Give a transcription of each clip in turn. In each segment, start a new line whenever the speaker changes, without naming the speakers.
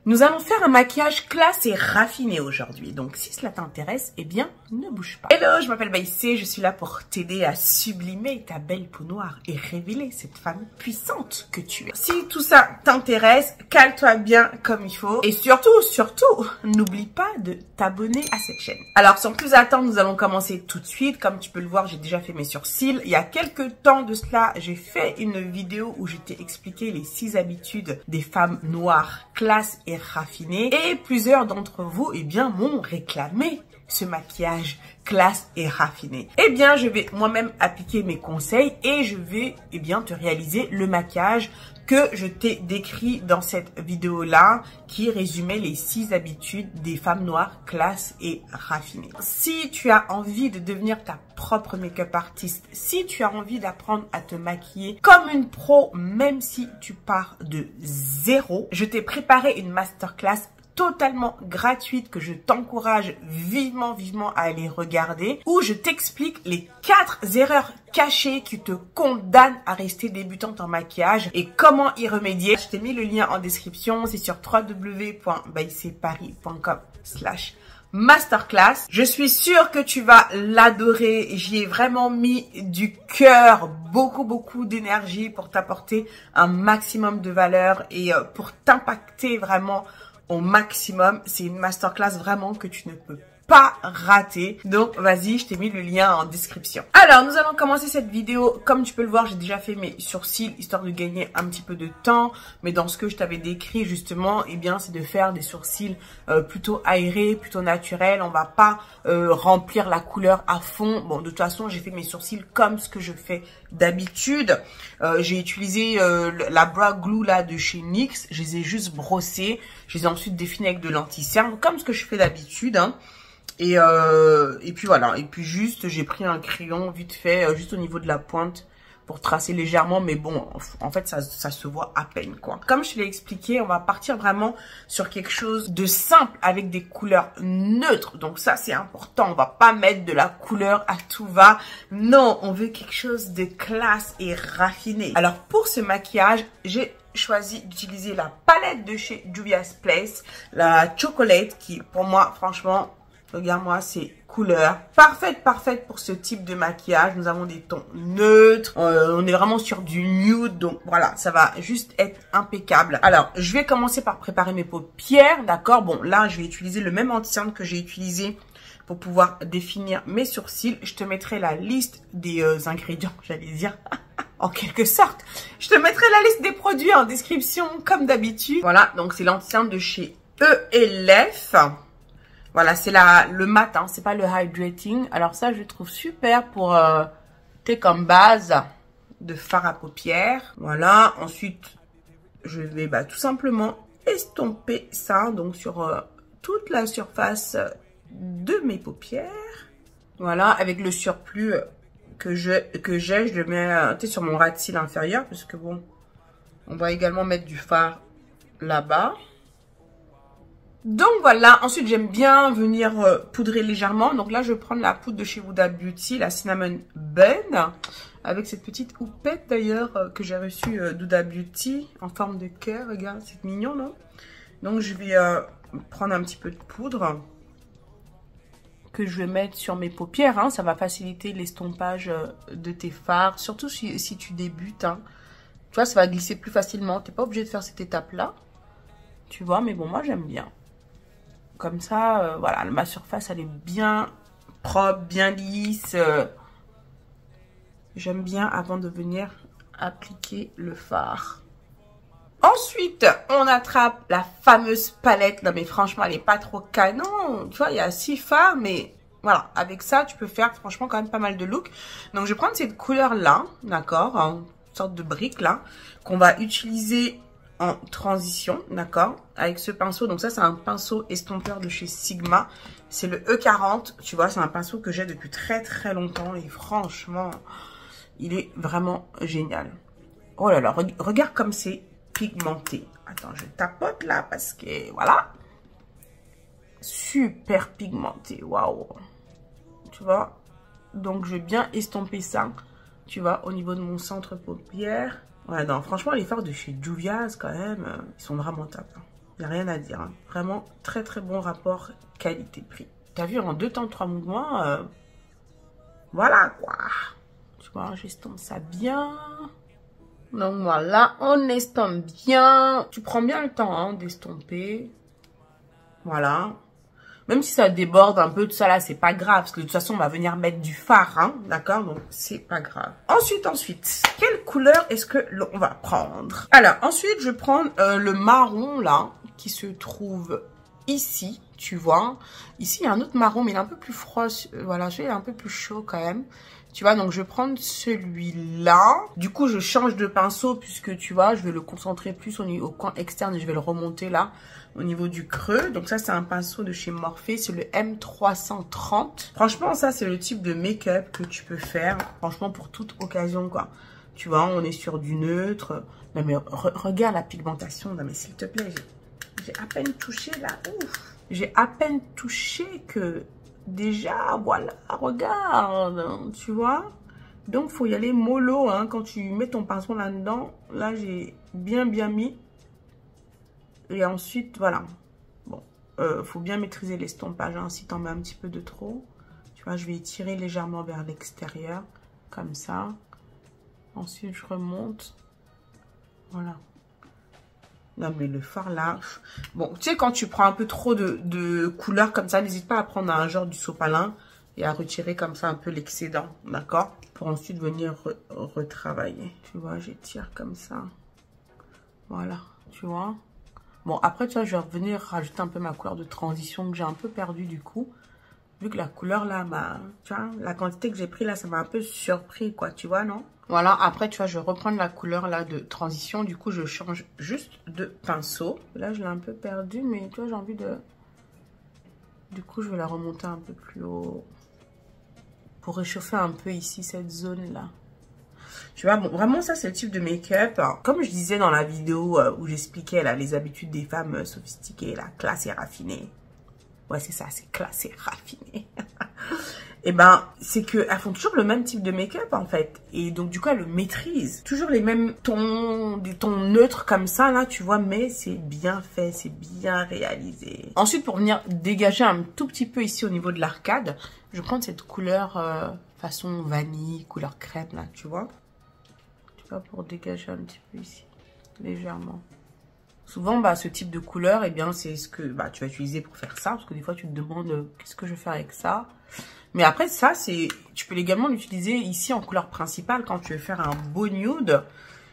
Nous allons faire un maquillage classe et raffiné aujourd'hui. Donc, si cela t'intéresse, eh bien, ne bouge pas. Hello, je m'appelle Baïsé. Je suis là pour t'aider à sublimer ta belle peau noire et révéler cette femme puissante que tu es. Si tout ça t'intéresse, cale-toi bien comme il faut. Et surtout, n'oublie pas de t'abonner à cette chaîne. Alors, sans plus attendre, nous allons commencer tout de suite. Comme tu peux le voir, j'ai déjà fait mes sourcils. Il y a quelques temps de cela, j'ai fait une vidéo où je t'ai expliqué les 6 habitudes des femmes noires, classe et raffiné, et plusieurs d'entre vous, eh bien, m'ont réclamé ce maquillage classe et raffiné. Eh bien, je vais moi-même appliquer mes conseils et je vais, eh bien, te réaliser le maquillage que je t'ai décrit dans cette vidéo-là, qui résumait les 6 habitudes des femmes noires, classe et raffinées. Si tu as envie de devenir ta propre make-up artiste, si tu as envie d'apprendre à te maquiller comme une pro, même si tu pars de zéro, je t'ai préparé une masterclass totalement gratuite que je t'encourage vivement à aller regarder, où je t'explique les 4 erreurs cachées qui te condamnent à rester débutante en maquillage et comment y remédier. Je t'ai mis le lien en description, c'est sur www.baiseparis.com/masterclass. Je suis sûre que tu vas l'adorer. J'y ai vraiment mis du cœur, beaucoup d'énergie pour t'apporter un maximum de valeur et pour t'impacter vraiment au maximum. C'est une masterclass vraiment que tu ne peux pas rater. Donc, vas-y, je t'ai mis le lien en description. Alors, nous allons commencer cette vidéo. Comme tu peux le voir, j'ai déjà fait mes sourcils, histoire de gagner un petit peu de temps. Mais dans ce que je t'avais décrit, justement, eh bien, c'est de faire des sourcils plutôt aérés, plutôt naturels. On va pas remplir la couleur à fond. Bon, de toute façon, j'ai fait mes sourcils comme ce que je fais d'habitude. J'ai utilisé la brow glue là de chez NYX. Je les ai juste brossés. Je les ai ensuite définis avec de l'anti-cerne, comme ce que je fais d'habitude, hein. Et puis voilà, et puis juste j'ai pris un crayon vite fait juste au niveau de la pointe pour tracer légèrement, mais bon, en fait ça se voit à peine quoi. Comme je te l'ai expliqué, on va partir vraiment sur quelque chose de simple avec des couleurs neutres. Donc ça c'est important, on va pas mettre de la couleur à tout va. Non, on veut quelque chose de classe et raffiné. Alors pour ce maquillage, j'ai choisi d'utiliser la palette de chez Juvia's Place, la Chocolate, qui pour moi franchement, regarde-moi ces couleurs. Parfaite pour ce type de maquillage. Nous avons des tons neutres. On est vraiment sur du nude. Donc voilà, ça va juste être impeccable. Alors, je vais commencer par préparer mes paupières. D'accord? Bon, là, je vais utiliser le même anti-cerne que j'ai utilisé pour pouvoir définir mes sourcils. Je te mettrai la liste des ingrédients, j'allais dire. En quelque sorte. Je te mettrai la liste des produits en description, comme d'habitude. Voilà, donc c'est l'anti-cerne de chez ELF. Voilà, c'est le mat, hein, c'est pas le hydrating. Alors ça, je le trouve super pour comme base de fard à paupières. Voilà, ensuite, je vais tout simplement estomper ça donc sur toute la surface de mes paupières. Voilà, avec le surplus que j'ai, je le mets sur mon ras de cils inférieur, parce que bon, on va également mettre du fard là-bas. Donc voilà, ensuite j'aime bien venir poudrer légèrement. Donc là je vais prendre la poudre de chez Huda Beauty, la Cinnamon Bun, avec cette petite houppette d'ailleurs que j'ai reçue d'Huda Beauty en forme de cœur. Regarde, c'est mignon, non? Donc je vais prendre un petit peu de poudre que je vais mettre sur mes paupières, hein. Ça va faciliter l'estompage de tes fards, surtout si tu débutes, hein. Tu vois, ça va glisser plus facilement. Tu n'es pas obligé de faire cette étape-là, tu vois, mais bon, moi j'aime bien. Comme ça, voilà, ma surface, elle est bien propre, bien lisse. J'aime bien avant de venir appliquer le fard. Ensuite, on attrape la fameuse palette. Non, mais franchement, elle n'est pas trop canon. Tu vois, il y a 6 fards, mais voilà, avec ça, tu peux faire franchement quand même pas mal de looks. Donc, je vais prendre cette couleur-là, d'accord, une sorte de brique là, qu'on va utiliser en transition, d'accord, avec ce pinceau. Donc ça, c'est un pinceau estompeur de chez Sigma. C'est le E40, tu vois, c'est un pinceau que j'ai depuis très longtemps et franchement, il est vraiment génial. Oh là là, regarde comme c'est pigmenté. Attends, je tapote là parce que, voilà, super pigmenté, waouh. Tu vois, donc je vais bien estomper ça, tu vois, au niveau de mon centre paupière. Ouais, non, franchement, les fards de chez Juvia's, quand même, ils sont vraiment top. Il n'y a rien à dire. Hein. Vraiment, très très bon rapport qualité-prix. T'as vu, en 2 temps, 3 mouvements, voilà quoi. Tu vois, j'estompe ça bien. Donc voilà, on estompe bien. Tu prends bien le temps hein, d'estomper. Voilà. Même si ça déborde un peu, tout ça là, c'est pas grave. Parce que de toute façon, on va venir mettre du fard, hein, d'accord? Donc, c'est pas grave. Ensuite, quelle couleur est-ce que l'on va prendre? Alors, ensuite, je prends le marron, là, qui se trouve ici, tu vois. Ici, il y a un autre marron, mais il est un peu plus froid. Voilà, celui-là, il est un peu plus chaud quand même. Tu vois, donc je vais prendre celui-là. Du coup, je change de pinceau puisque, tu vois, je vais le concentrer plus au coin externe et je vais le remonter là, au niveau du creux. Donc ça, c'est un pinceau de chez Morphe. C'est le M330. Franchement, ça, c'est le type de make-up que tu peux faire. Franchement, pour toute occasion, quoi. Tu vois, on est sur du neutre. Non, mais regarde la pigmentation. Non, mais s'il te plaît, j'ai à peine touché là. Ouf. J'ai à peine touché que... Déjà, voilà, regarde, tu vois. Donc, faut y aller mollo, hein. Quand tu mets ton pinceau là-dedans, là, j'ai bien mis. Et ensuite, voilà. Bon, faut bien maîtriser l'estompage, hein. Si t'en mets un petit peu de trop, tu vois, je vais étirer légèrement vers l'extérieur, comme ça. Ensuite, je remonte. Voilà. Non, mais le fard là... Bon, tu sais, quand tu prends un peu trop de couleurs comme ça, n'hésite pas à prendre un genre du sopalin et à retirer comme ça un peu l'excédent, d'accord? Pour ensuite venir retravailler. Tu vois, j'étire comme ça. Voilà, tu vois. Bon, après, tu vois, je vais revenir rajouter un peu ma couleur de transition que j'ai un peu perdue du coup. Vu que la couleur là, tu vois, la quantité que j'ai pris là, ça m'a un peu surpris, quoi, tu vois, non? Voilà, après, tu vois, je vais reprendre la couleur là de transition. Du coup, je change juste de pinceau. Là, je l'ai un peu perdu, mais tu vois, j'ai envie de... Du coup, je vais la remonter un peu plus haut. Pour réchauffer un peu ici, cette zone-là. Tu vois, bon, vraiment, ça, c'est le type de make-up. Comme je disais dans la vidéo où j'expliquais là, les habitudes des femmes sophistiquées, la classe et raffinée. Ouais, c'est ça, c'est classe et raffiné. Et ben, c'est qu'elles font toujours le même type de make-up, en fait. Et donc, du coup, elles le maîtrisent. Toujours les mêmes tons, des tons neutres comme ça, là, tu vois. Mais c'est bien fait, c'est bien réalisé. Ensuite, pour venir dégager un tout petit peu ici au niveau de l'arcade, je vais prendre cette couleur façon vanille, couleur crème, là, tu vois. Tu vois, pour dégager un petit peu ici, légèrement. Souvent, ce type de couleur, eh bien, c'est ce que tu vas utiliser pour faire ça. Parce que des fois, tu te demandes qu'est-ce que je vais faire avec ça. Mais après, ça, tu peux également l'utiliser ici en couleur principale. Quand tu veux faire un beau nude,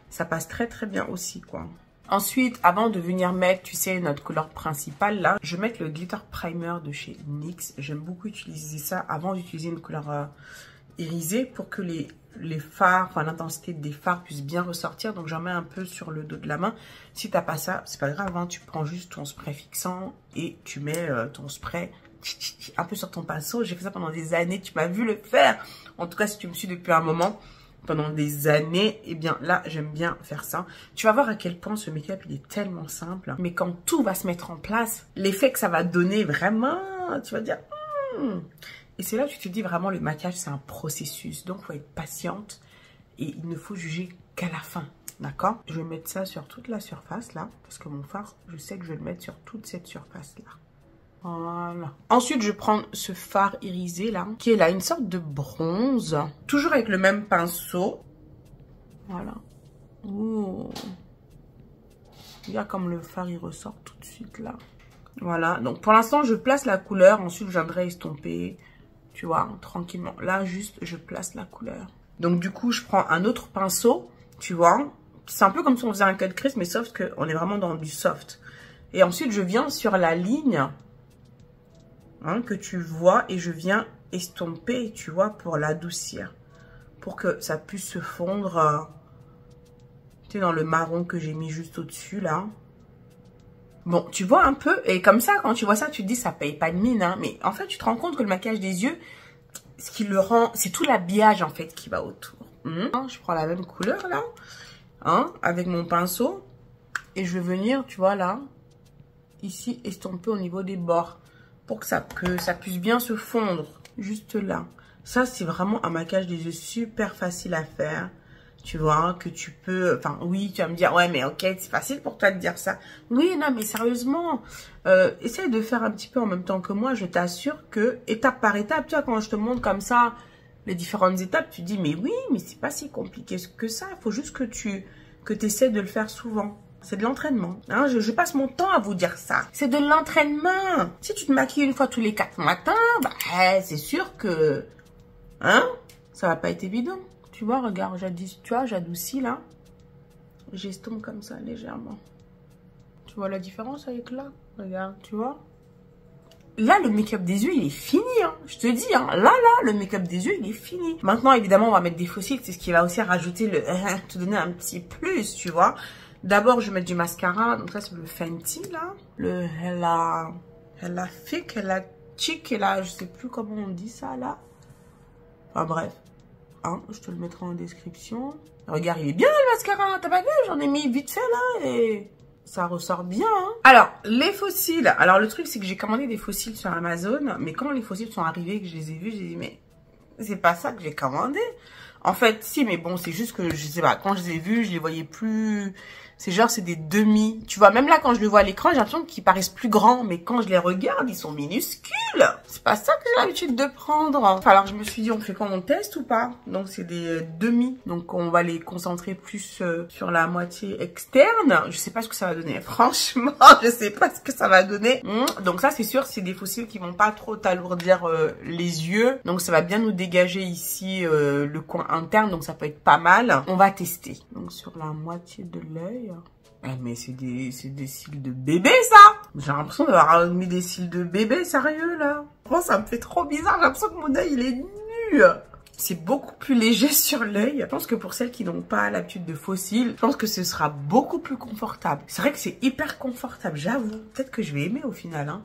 ça passe très très bien aussi, quoi. Ensuite, avant de venir mettre, tu sais, notre couleur principale, là, je vais mettre le Glitter Primer de chez NYX. J'aime beaucoup utiliser ça avant d'utiliser une couleur irisée pour que les fards, enfin l'intensité des fards puisse bien ressortir. Donc j'en mets un peu sur le dos de la main. Si t'as pas ça, c'est pas grave, hein, tu prends juste ton spray fixant et tu mets ton spray un peu sur ton pinceau. J'ai fait ça pendant des années, tu m'as vu le faire. En tout cas, si tu me suis depuis un moment, pendant des années, eh bien là, j'aime bien faire ça. Tu vas voir à quel point ce make-up, il est tellement simple. Mais quand tout va se mettre en place, l'effet que ça va donner, vraiment, tu vas dire... Et c'est là que tu te dis vraiment, le maquillage, c'est un processus. Donc, il faut être patiente et il ne faut juger qu'à la fin. D'accord? Je vais mettre ça sur toute la surface, là. Parce que mon fard, je sais que je vais le mettre sur toute cette surface-là. Voilà. Ensuite, je prends ce fard irisé, là, qui est là, une sorte de bronze. Toujours avec le même pinceau. Voilà. Ouh. Regarde comme le fard, il ressort tout de suite, là. Voilà. Donc, pour l'instant, je place la couleur. Ensuite, je viendrai estomper... Tu vois, tranquillement. Là, juste, je place la couleur. Donc, du coup, je prends un autre pinceau, tu vois. C'est un peu comme si on faisait un cut crease, mais sauf qu'on est vraiment dans du soft. Et ensuite, je viens sur la ligne que tu vois et je viens estomper, tu vois, pour l'adoucir. Pour que ça puisse se fondre, tu sais, dans le marron que j'ai mis juste au-dessus, là. Bon, tu vois un peu, et comme ça, quand tu vois ça, tu te dis, ça paye pas de mine, hein. Mais en fait, tu te rends compte que le maquillage des yeux, ce qui le rend, c'est tout l'habillage, en fait, qui va autour. Je prends la même couleur, là, avec mon pinceau, et je vais venir, tu vois, là, ici, estomper au niveau des bords, pour que ça puisse bien se fondre, juste là. Ça, c'est vraiment un maquillage des yeux super facile à faire. Tu vois, que tu peux... Enfin, oui, tu vas me dire, ouais, mais ok, c'est facile pour toi de dire ça. Oui, non, mais sérieusement, essaye de faire un petit peu en même temps que moi. Je t'assure que, étape par étape, tu vois, quand je te montre comme ça les différentes étapes, tu dis, mais oui, mais c'est pas si compliqué que ça. Il faut juste que tu essaies de le faire souvent. C'est de l'entraînement. Hein, je passe mon temps à vous dire ça. C'est de l'entraînement. Si tu te maquilles une fois tous les 4 matins, bah, c'est sûr que... Hein, ça va pas être évident. Tu vois, regarde, j'adoucis là. J'estompe comme ça, légèrement. Tu vois la différence avec là? Regarde, tu vois? Là, le make-up des yeux, il est fini, hein. Je te dis, hein. Là, le make-up des yeux, il est fini. Maintenant, évidemment, on va mettre des faux cils. C'est ce qui va aussi rajouter te donner un petit plus, tu vois. D'abord, je vais mettre du mascara. Donc ça, c'est le Fenty, là. Le Hella Thick, Hella Chic, Hella... Je sais plus comment on dit ça, là. Enfin, bref. Hein, je te le mettrai en description. Regarde, il est bien le mascara, t'as pas vu? J'en ai mis vite fait là et ça ressort bien. Hein. Alors, les faux cils. Alors, le truc, c'est que j'ai commandé des faux cils sur Amazon. Mais quand les faux cils sont arrivés, que je les ai vus, j'ai dit, mais c'est pas ça que j'ai commandé. En fait, si, mais bon, c'est juste que, je sais pas, quand je les ai vus, je les voyais plus... C'est genre, c'est des demi. Tu vois, même là, quand je le vois à l'écran, j'ai l'impression qu'ils paraissent plus grands. Mais quand je les regarde, ils sont minuscules. C'est pas ça que j'ai l'habitude de prendre. Enfin, alors, je me suis dit, on fait quand on teste ou pas? Donc, c'est des demi. Donc, on va les concentrer plus sur la moitié externe. Je sais pas ce que ça va donner. Franchement, je sais pas ce que ça va donner. Donc, ça, c'est sûr, c'est des faux cils qui vont pas trop t'alourdir les yeux. Donc, ça va bien nous dégager ici le coin interne. Donc, ça peut être pas mal. On va tester. Donc, sur la moitié de l'œil. Mais c'est des cils de bébé, ça. J'ai l'impression d'avoir mis des cils de bébé, sérieux, là. Oh, ça me fait trop bizarre. J'ai l'impression que mon œil, il est nu. C'est beaucoup plus léger sur l'œil. Je pense que pour celles qui n'ont pas l'habitude de faux cils, je pense que ce sera beaucoup plus confortable. C'est vrai que c'est hyper confortable, j'avoue. Peut-être que je vais aimer au final, hein.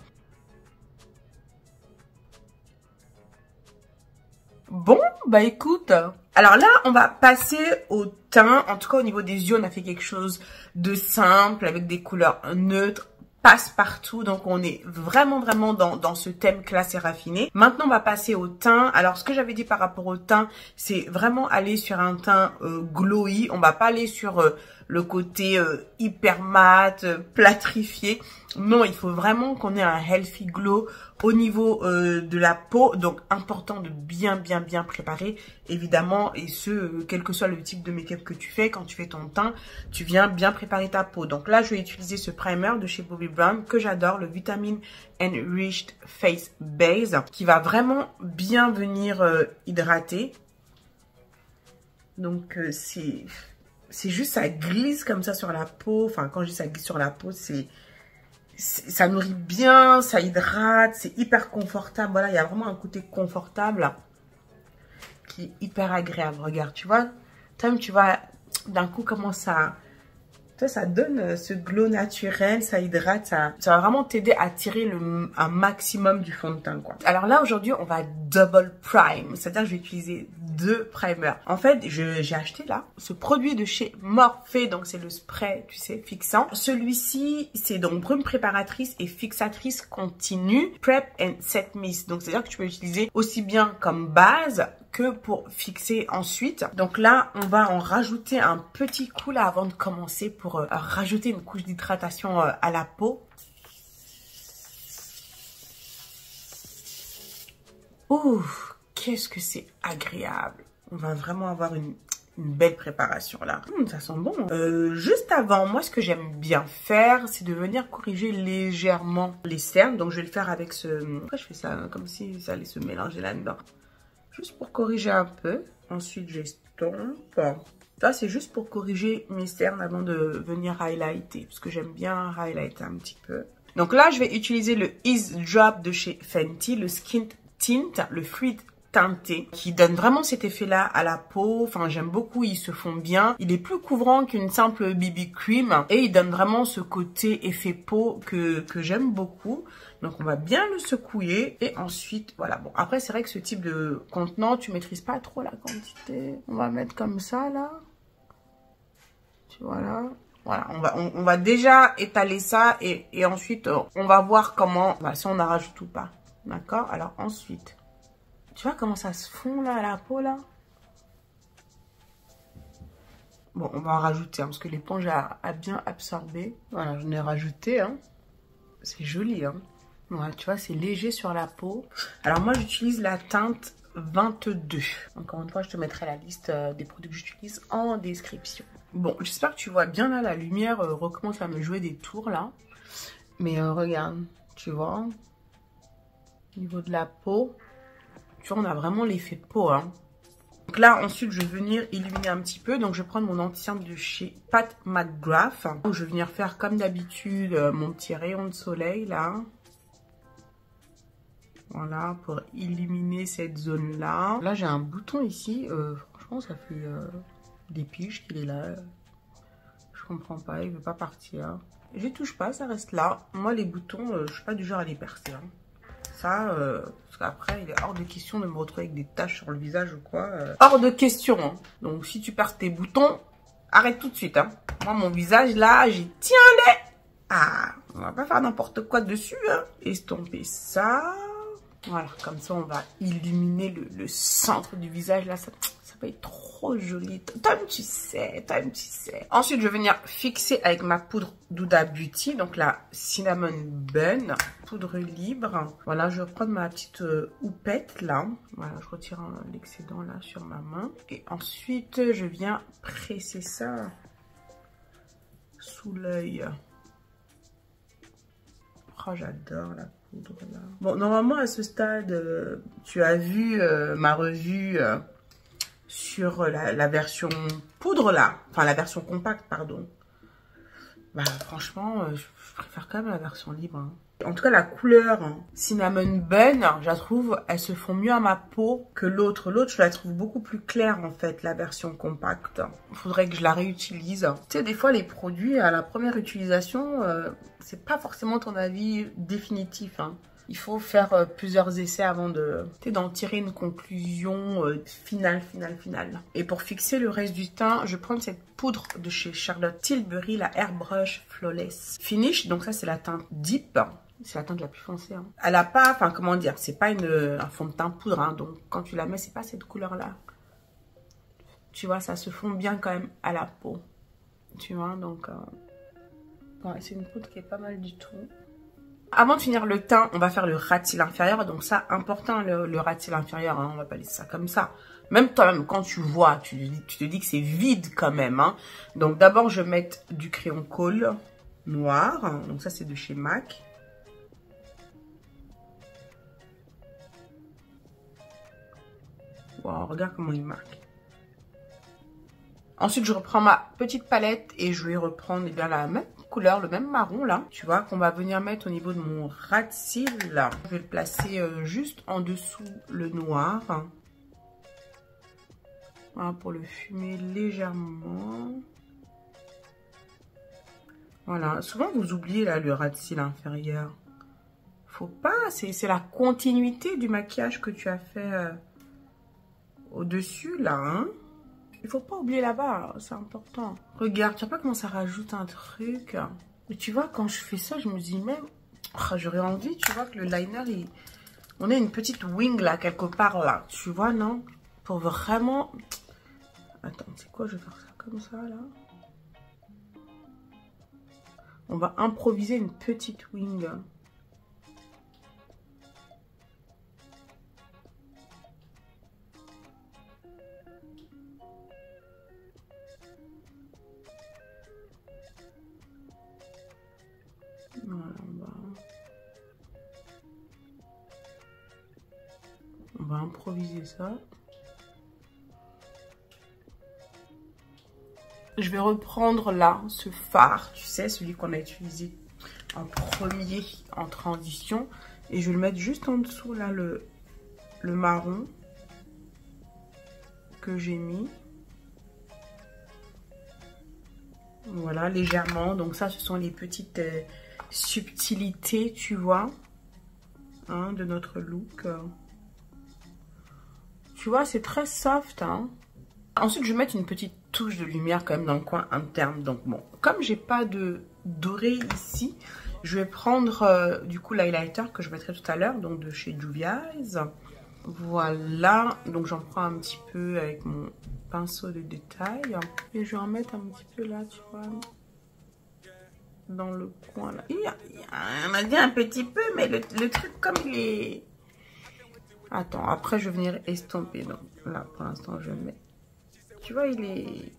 Bon, bah écoute, alors là, on va passer au teint. En tout cas, au niveau des yeux, on a fait quelque chose de simple, avec des couleurs neutres, passe-partout. Donc, on est vraiment dans ce thème classe et raffiné. Maintenant, on va passer au teint. Alors, ce que j'avais dit par rapport au teint, c'est vraiment aller sur un teint glowy. On va pas aller sur le côté hyper mat, plâtrifié. Non, il faut vraiment qu'on ait un healthy glow au niveau de la peau. Donc, important de bien préparer, évidemment. Et ce, quel que soit le type de make-up que tu fais, quand tu fais ton teint, tu viens bien préparer ta peau. Donc là, je vais utiliser ce primer de chez Bobbi Brown que j'adore, le Vitamin Enriched Face Base, qui va vraiment bien venir hydrater. Donc, c'est juste, ça glisse comme ça sur la peau. Enfin, quand je dis ça glisse sur la peau, ça nourrit bien, ça hydrate, c'est hyper confortable. Voilà, il y a vraiment un côté confortable qui est hyper agréable. Regarde, tu vois, tu vois d'un coup comment ça donne ce glow naturel, ça hydrate, ça va vraiment t'aider à tirer un maximum du fond de teint, quoi. Alors là, aujourd'hui, on va double prime, c'est-à-dire que je vais utiliser 2 primers. En fait, j'ai acheté là ce produit de chez Morphe, donc c'est le spray, tu sais, fixant. Celui-ci, c'est donc brume préparatrice et fixatrice continue, Prep and Set Mist. Donc c'est-à-dire que tu peux l'utiliser aussi bien comme base que pour fixer ensuite. Donc là, on va en rajouter un petit coup là avant de commencer pour rajouter une couche d'hydratation à la peau. Ouh, qu'est-ce que c'est agréable. On va vraiment avoir une belle préparation là. Ça sent bon. Juste avant, moi ce que j'aime bien faire, c'est de venir corriger légèrement les cernes. Donc je vais le faire avec ce... Après je fais ça comme si ça allait se mélanger là-dedans. Juste pour corriger un peu. Ensuite, j'estompe. Ça, c'est juste pour corriger mes cernes avant de venir highlighter. Parce que j'aime bien highlighter un petit peu. Donc là, je vais utiliser le Ease Drop de chez Fenty. Le Skin Tint, le fluide teinté. Qui donne vraiment cet effet-là à la peau. Enfin, j'aime beaucoup. Ils se font bien. Il est plus couvrant qu'une simple BB Cream. Et il donne vraiment ce côté effet peau que j'aime beaucoup. Donc, on va bien le secouer. Et ensuite, voilà. Bon, après, c'est vrai que ce type de contenant, tu maîtrises pas trop la quantité. On va mettre comme ça, là. Voilà. Voilà, on va déjà étaler ça. Et ensuite, on va voir comment, si on en rajoute ou pas. D'accord? Alors, ensuite, tu vois comment ça se fond, là, à la peau, là? Bon, on va en rajouter, hein, parce que l'éponge a bien absorbé. Voilà, je l'ai rajouté, hein. C'est joli, hein. Ouais, tu vois, c'est léger sur la peau. Alors moi, j'utilise la teinte 22. Encore une fois, je te mettrai la liste des produits que j'utilise en description. Bon, j'espère que tu vois bien là, la lumière recommence à me jouer des tours là. Mais regarde, tu vois, au niveau de la peau, tu vois, on a vraiment l'effet peau, hein. Donc là, ensuite, je vais venir illuminer un petit peu. Donc, je vais prendre mon anti-cerne de chez Pat McGrath. Donc, je vais venir faire, comme d'habitude, mon petit rayon de soleil, là. Voilà, pour illuminer cette zone-là. Là, j'ai un bouton ici. Franchement, ça fait des piges qu'il est là. Je comprends pas, il veut pas partir. Je touche pas, ça reste là. Moi, les boutons, je suis pas du genre à les percer, hein. Ça, parce qu'après, il est hors de question de me retrouver avec des taches sur le visage ou quoi. Hors de question, hein. Donc, si tu perds tes boutons, arrête tout de suite, hein. Moi, mon visage, là, j'y tiens les... Ah, on va pas faire n'importe quoi dessus, hein. Estomper ça. Voilà, comme ça, on va illuminer le centre du visage, là. Ça va être trop joli. Toi-même, tu sais, toi-même, tu sais. Ensuite, je vais venir fixer avec ma poudre d'Huda Beauty. Donc, la Cinnamon Bun, poudre libre. Voilà, je vais prendre ma petite houppette, là. Voilà, je retire l'excédent, là, sur ma main. Et ensuite, je viens presser ça sous l'œil. Oh, j'adore la poudre, là. Bon, normalement, à ce stade, tu as vu ma revue... sur la version poudre là, enfin la version compacte pardon. Bah franchement je préfère quand même la version libre, hein. En tout cas la couleur Cinnamon Bun, je la trouve, elles se font mieux à ma peau que l'autre. L'autre je la trouve beaucoup plus claire en fait, la version compacte. Il faudrait que je la réutilise. Tu sais, des fois les produits à la première utilisation c'est pas forcément ton avis définitif, hein. Il faut faire plusieurs essais avant d'en tirer une conclusion finale. Et pour fixer le reste du teint, je prends cette poudre de chez Charlotte Tilbury, la Airbrush Flawless Finish. Donc ça, c'est la teinte Deep. C'est la teinte la plus foncée, hein. Elle a pas, enfin comment dire, c'est pas un fond de teint poudre, hein. Donc quand tu la mets, c'est pas cette couleur-là. Tu vois, ça se fond bien quand même à la peau. Tu vois, donc... ouais, c'est une poudre qui est pas mal du tout. Avant de finir le teint, on va faire le ras de cils inférieur. Donc ça, important le ras de cils inférieur, hein, on va pas laisser ça comme ça. Même toi-même, quand tu vois, tu te dis que c'est vide quand même, hein. Donc d'abord, je vais mettre du crayon colle noir. Donc ça, c'est de chez MAC. Wow, regarde comment il marque. Ensuite, je reprends ma petite palette et je vais reprendre bien la même couleur, le même marron là, tu vois, qu'on va venir mettre au niveau de mon ras de cils là. Je vais le placer juste en dessous le noir. Voilà, pour le fumer légèrement. Voilà, souvent vous oubliez là le ras de cils inférieur. Faut pas, c'est la continuité du maquillage que tu as fait au-dessus là, hein. Il faut pas oublier là-bas, c'est important. Regarde, tu vois pas comment ça rajoute un truc. Et tu vois, quand je fais ça, je me dis même... Oh, j'aurais envie, tu vois, que le liner, on a une petite wing là, quelque part là. Tu vois, non? Pour vraiment... Attends, c'est quoi? Je vais faire ça comme ça, là. On va improviser une petite wing. Voilà, on va improviser ça. Je vais reprendre là ce fard, tu sais, celui qu'on a utilisé en premier en transition. Et je vais le mettre juste en dessous là, le marron que j'ai mis. Voilà, légèrement. Donc ça, ce sont les petites subtilités, tu vois, hein, de notre look. Tu vois, c'est très soft, hein. Ensuite, je vais mettre une petite touche de lumière quand même dans le coin interne. Donc bon, comme j'ai pas de doré ici, je vais prendre du coup l'highlighter que je mettrai tout à l'heure, donc de chez Juvia's. Voilà, donc j'en prends un petit peu avec mon pinceau de détail. Et je vais en mettre un petit peu là, tu vois. Dans le coin là. On a dit un petit peu, mais le truc comme il est... Attends, après je vais venir estomper. Donc là, pour l'instant, je mets... Tu vois, il est...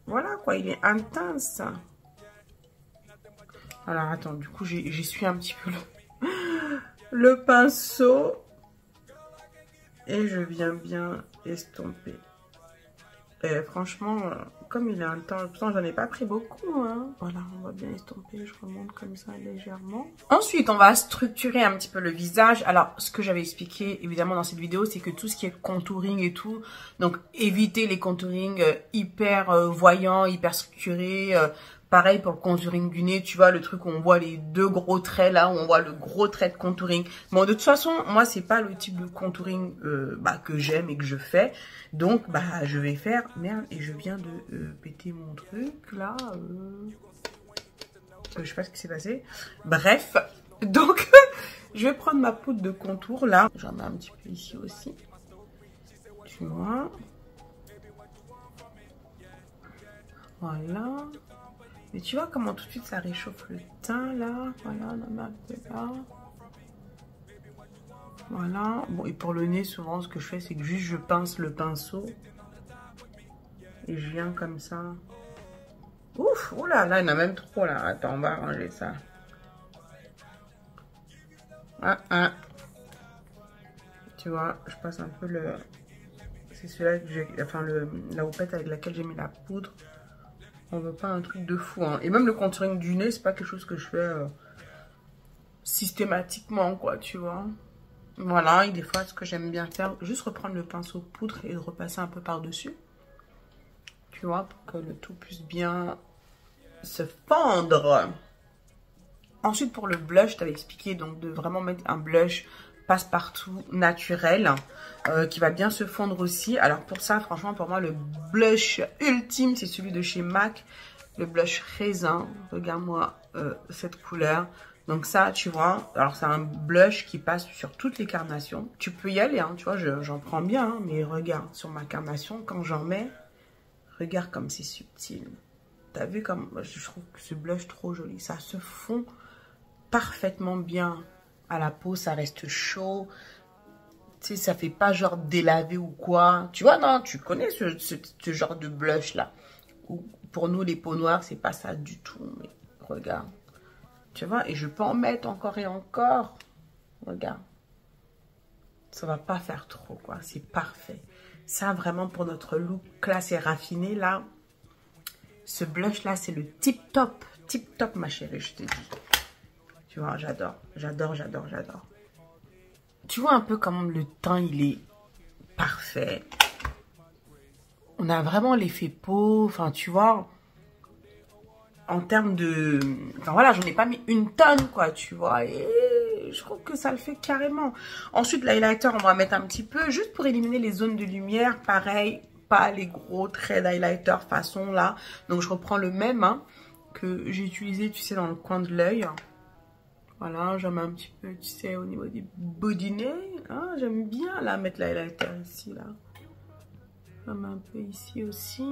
Voilà quoi, il est intense. Alors attends, du coup, j'essuie un petit peu le pinceau. Et je viens bien estomper. Et franchement, comme il est intense, pourtant j'en ai pas pris beaucoup. Hein. Voilà, on va bien estomper, je remonte comme ça légèrement. Ensuite, on va structurer un petit peu le visage. Alors, ce que j'avais expliqué évidemment dans cette vidéo, c'est que tout ce qui est contouring et tout, donc éviter les contourings hyper voyants, hyper structurés. Pareil pour le contouring du nez, tu vois, le truc où on voit les deux gros traits là, où on voit le gros trait de contouring. Bon, de toute façon, moi, c'est pas le type de contouring que j'aime et que je fais. Donc, je vais faire... Merde, et je viens de péter mon truc là. Je sais pas ce qui s'est passé. Bref, donc, je vais prendre ma poudre de contour là. J'en mets un petit peu ici aussi. Tu vois. Voilà. Mais tu vois comment tout de suite ça réchauffe le teint là. Voilà, on en met un peu là. Voilà. Bon, et pour le nez, souvent ce que je fais, c'est que juste je pince le pinceau. Et je viens comme ça. Ouf, oh là, là, il y en a même trop là. Attends, on va arranger ça. Tu vois, je passe un peu le... C'est celui-là que j'ai... Enfin, la houppette avec laquelle j'ai mis la poudre. On veut pas un truc de fou, hein. Et même le contouring du nez, c'est pas quelque chose que je fais systématiquement, quoi, tu vois. Voilà, et des fois, ce que j'aime bien faire, juste reprendre le pinceau poudre et le repasser un peu par-dessus. Tu vois, pour que le tout puisse bien se fondre. Ensuite, pour le blush, je t'avais expliqué donc de vraiment mettre un blush passe-partout naturel qui va bien se fondre aussi. Alors pour ça, franchement, pour moi, le blush ultime, c'est celui de chez MAC, le blush raisin. Regarde-moi cette couleur. Donc ça, tu vois, alors c'est un blush qui passe sur toutes les carnations. Tu peux y aller, hein, tu vois, j'en prends bien, hein, mais regarde, sur ma carnation, quand j'en mets, regarde comme c'est subtil. T'as vu comme, je trouve que ce blush trop joli, ça se fond parfaitement bien à la peau, ça reste chaud, tu sais, ça fait pas genre délavé ou quoi, tu vois, non, tu connais ce genre de blush là, où pour nous les peaux noires, c'est pas ça du tout, mais regarde, tu vois, et je peux en mettre encore et encore, regarde, ça va pas faire trop quoi, c'est parfait, ça vraiment pour notre look classe et raffiné là, ce blush là c'est le tip top ma chérie, je te dis. Tu vois, j'adore, j'adore, j'adore, j'adore. Tu vois un peu comme le teint, il est parfait. On a vraiment l'effet peau, enfin, tu vois, en termes de... Enfin, voilà, j'en ai pas mis une tonne, quoi, tu vois, et je trouve que ça le fait carrément. Ensuite, l'highlighter, on va mettre un petit peu, juste pour éliminer les zones de lumière, pareil, pas les gros traits d'highlighter façon, là. Donc, je reprends le même, hein, que j'ai utilisé, tu sais, dans le coin de l'œil. Voilà, j'en mets un petit peu, tu sais, au niveau des bodinets. Hein, j'aime bien, là, mettre l'highlighter ici, là. J'en mets un peu ici aussi.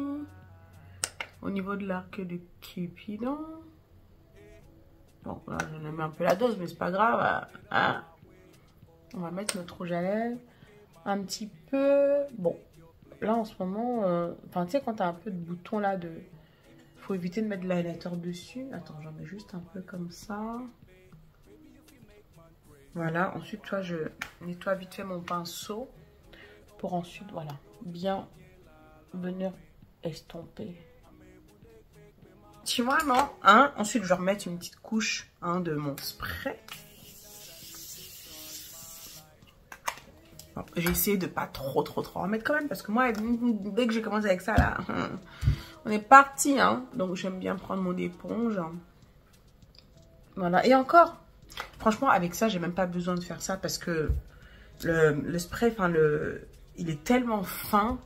Au niveau de l'arc de Cupidon. Bon, là, j'en ai mis un peu la dose, mais c'est pas grave. Hein. On va mettre notre rouge à lèvres. Un petit peu. Bon, là, en ce moment, enfin, tu sais, quand t'as un peu de bouton, là, faut éviter de mettre de l'highlighter dessus. Attends, j'en mets juste un peu comme ça. Voilà, ensuite, tu vois, je nettoie vite fait mon pinceau pour ensuite, voilà, bien venir estomper. Tu vois, non? Hein? Ensuite, je vais remettre une petite couche hein, de mon spray. Bon, j'ai essayé de pas trop en mettre quand même parce que moi, dès que j'ai commencé avec ça, là, on est parti, hein. Donc, j'aime bien prendre mon éponge. Voilà, et encore... Franchement, avec ça, j'ai même pas besoin de faire ça parce que le spray, enfin, il est tellement fin.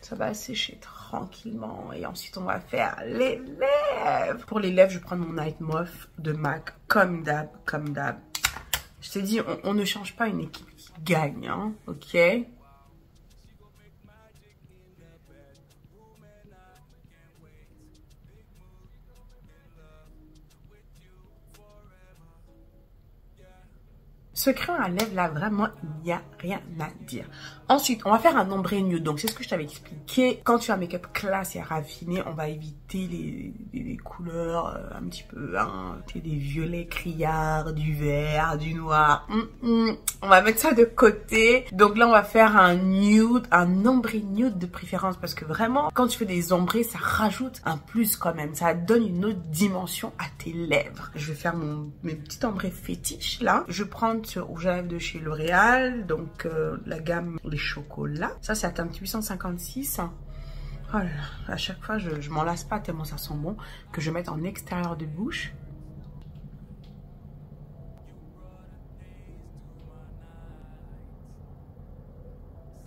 Ça va sécher tranquillement. Et ensuite, on va faire les lèvres. Pour les lèvres, je prends mon Night Moth de MAC, comme d'hab, comme d'hab. Je t'ai dit, on ne change pas une équipe qui gagne, hein, ok? Ce crayon à lèvres là, vraiment, il n'y a rien à dire. Ensuite, on va faire un ombré nude. Donc, c'est ce que je t'avais expliqué. Quand tu as un make-up classe et raffiné, on va éviter les couleurs un petit peu, hein, des violets criards, du vert, du noir. On va mettre ça de côté. Donc là, on va faire un nude, un ombré nude de préférence. Parce que vraiment, quand tu fais des ombrés, ça rajoute un plus quand même. Ça donne une autre dimension à tes lèvres. Je vais faire mes petits ombrés fétiches là. Je vais prendre ce rouge à lèvres de chez L'Oréal. Donc la gamme les chocolats. Ça, c'est à teinte 856. Oh là là, à chaque fois, je m'en lasse pas tellement ça sent bon. Que je mette en extérieur de bouche.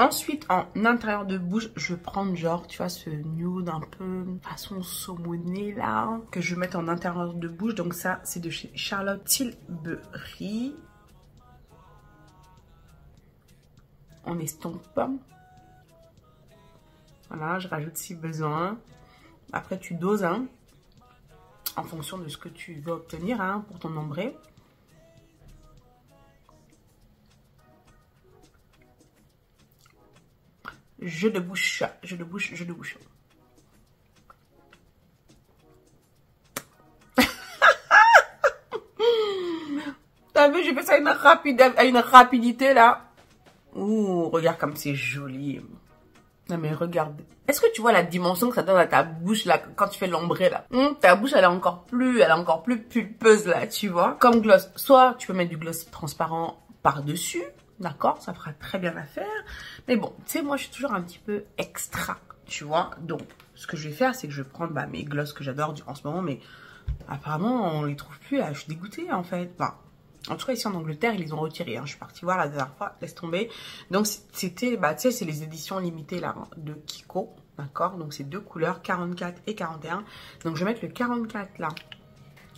Ensuite, en intérieur de bouche, je vais prendre genre, tu vois, ce nude un peu façon saumonné là, que je vais mettre en intérieur de bouche. Donc ça, c'est de chez Charlotte Tilbury. On estompe. Voilà, je rajoute si besoin. Après, tu doses, hein, en fonction de ce que tu veux obtenir, hein, pour ton ombré. Jeu de bouche, jeu de bouche, jeu de bouche. T'as vu, j'ai fait ça à une rapidité là. Ouh, regarde comme c'est joli. Non mais regarde. Est-ce que tu vois la dimension que ça donne à ta bouche là quand tu fais l'ombré là? Ta bouche elle est encore plus pulpeuse là, tu vois. Comme gloss, soit tu peux mettre du gloss transparent par-dessus. D'accord, ça fera très bien l'affaire. Mais bon, tu sais, moi, je suis toujours un petit peu extra, tu vois. Donc, ce que je vais faire, c'est que je vais prendre mes glosses que j'adore en ce moment. Mais apparemment, on les trouve plus. Là. Je suis dégoûtée, en fait. Enfin, en tout cas, ici en Angleterre, ils les ont retirés. Hein. Je suis partie voir la dernière fois. Laisse tomber. Donc, c'était, tu sais, c'est les éditions limitées, là, de Kiko. D'accord. Donc, c'est deux couleurs, 44 et 41. Donc, je vais mettre le 44, là,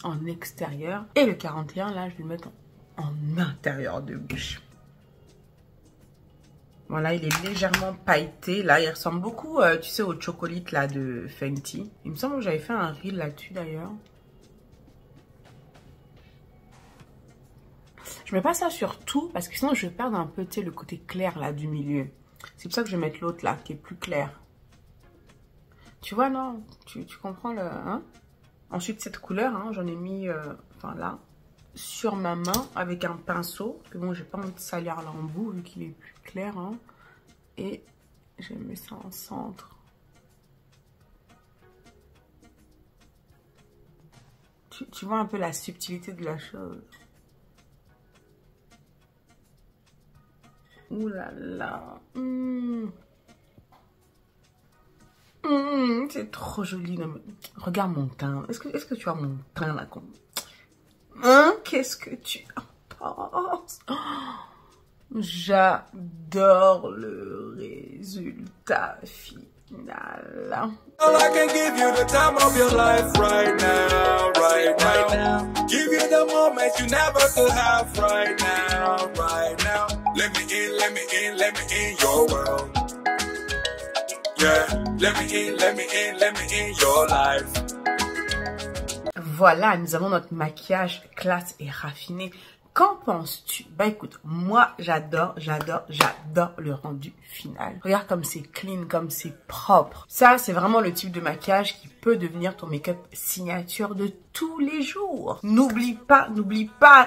en extérieur. Et le 41, là, je vais le mettre en intérieur de bouche. Voilà, il est légèrement pailleté. Là, il ressemble beaucoup, tu sais, au chocolate là de Fenty. Il me semble que j'avais fait un reel là-dessus d'ailleurs. Je mets pas ça sur tout parce que sinon je vais perdre un peu, tu sais, le côté clair là du milieu. C'est pour ça que je vais mettre l'autre là qui est plus clair. Tu vois, non? Tu comprends le... Hein? Ensuite, cette couleur, hein, j'en ai mis, enfin là, sur ma main avec un pinceau. Parce que bon, j'ai pas envie de salir l'embout vu qu'il est plus clair. Hein. Et je mets ça en centre. Tu vois un peu la subtilité de la chose. Ouh là là. C'est trop joli. Non, mais... Regarde mon teint. Est-ce que tu vois mon teint là? Hein? Qu'est-ce que tu en penses? J'adore le résultat final. I can give you the time of your life right now, right now. Give you the moment you never could have right now. Let me in your world. Yeah, let me in your life. Voilà, nous avons notre maquillage classe et raffiné. Qu'en penses-tu? Bah écoute, moi j'adore le rendu final. Regarde comme c'est clean, comme c'est propre. Ça, c'est vraiment le type de maquillage qui peut devenir ton make-up signature de tous les jours. N'oublie pas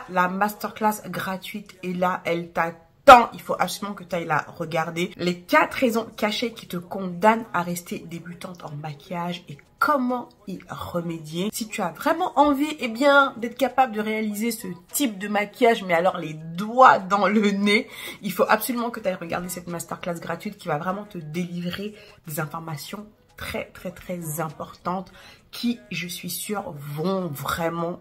la masterclass gratuite est là, elle t'attend. Il faut absolument que tu ailles la regarder. Les 4 raisons cachées qui te condamnent à rester débutante en maquillage et comment y remédier. Si tu as vraiment envie, eh bien, d'être capable de réaliser ce type de maquillage, mais alors les doigts dans le nez, il faut absolument que tu ailles regarder cette masterclass gratuite qui va vraiment te délivrer des informations très importantes qui, je suis sûre, vont vraiment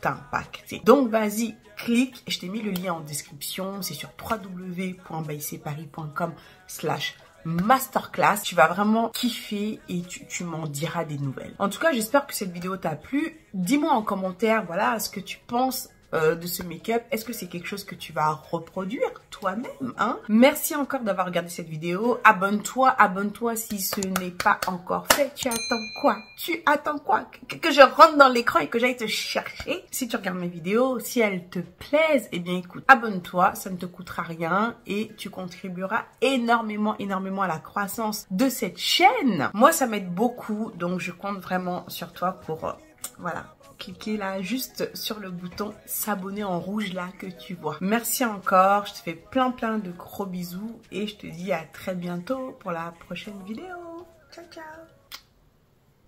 t'impacter. Donc, vas-y, clique. Je t'ai mis le lien en description. C'est sur www.bycparis.com/masterclass. Tu vas vraiment kiffer et tu m'en diras des nouvelles. En tout cas, j'espère que cette vidéo t'a plu. Dis-moi en commentaire, voilà, ce que tu penses de ce make-up? Est-ce que c'est quelque chose que tu vas reproduire toi-même, hein? Merci encore d'avoir regardé cette vidéo. Abonne-toi si ce n'est pas encore fait. Tu attends quoi? Tu attends quoi? Que je rentre dans l'écran et que j'aille te chercher? Si tu regardes mes vidéos, si elles te plaisent, eh bien écoute, abonne-toi, ça ne te coûtera rien et tu contribueras énormément à la croissance de cette chaîne. Moi, ça m'aide beaucoup, donc je compte vraiment sur toi pour, voilà, cliquez là juste sur le bouton s'abonner en rouge là que tu vois. Merci encore, je te fais plein de gros bisous et je te dis à très bientôt pour la prochaine vidéo. Ciao ciao.